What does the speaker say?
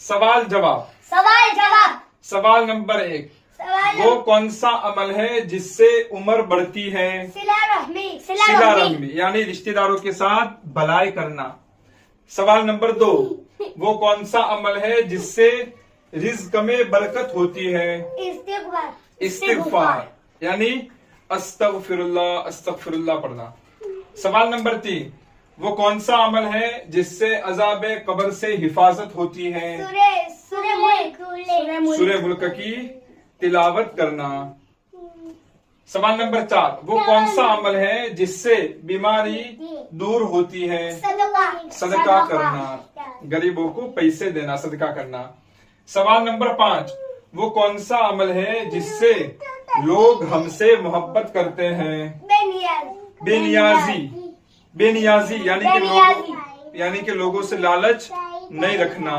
सवाल जवाब। सवाल जवाब। सवाल नंबर 1, वो कौन सा अमल है जिससे उम्र बढ़ती है? सिला रहमी। सिला रहमी यानी रिश्तेदारों के साथ भलाई करना। सवाल नंबर 2, वो कौन सा अमल है जिससे रिज्क में बरकत होती है? इस्तिग़फ़ार। इस्तिग़फ़ार यानी अस्तगफिरुल्लाह अस्तगफिरुल्लाह पढ़ना। सवाल नंबर 3, वो कौन सा अमल है जिससे अज़ाबे कब्र से हिफाजत होती है? सूरह मुल्क की तिलावत करना। सवाल नंबर 4, वो कौन सा अमल है जिससे बीमारी दूर होती है? सदका करना, गरीबों को पैसे देना, सदका करना। सवाल नंबर 5, वो कौन सा अमल है जिससे लोग हमसे मोहब्बत करते हैं? बेनियाजी। बेनियाजी यानी कि लोगों से लालच नहीं रखना।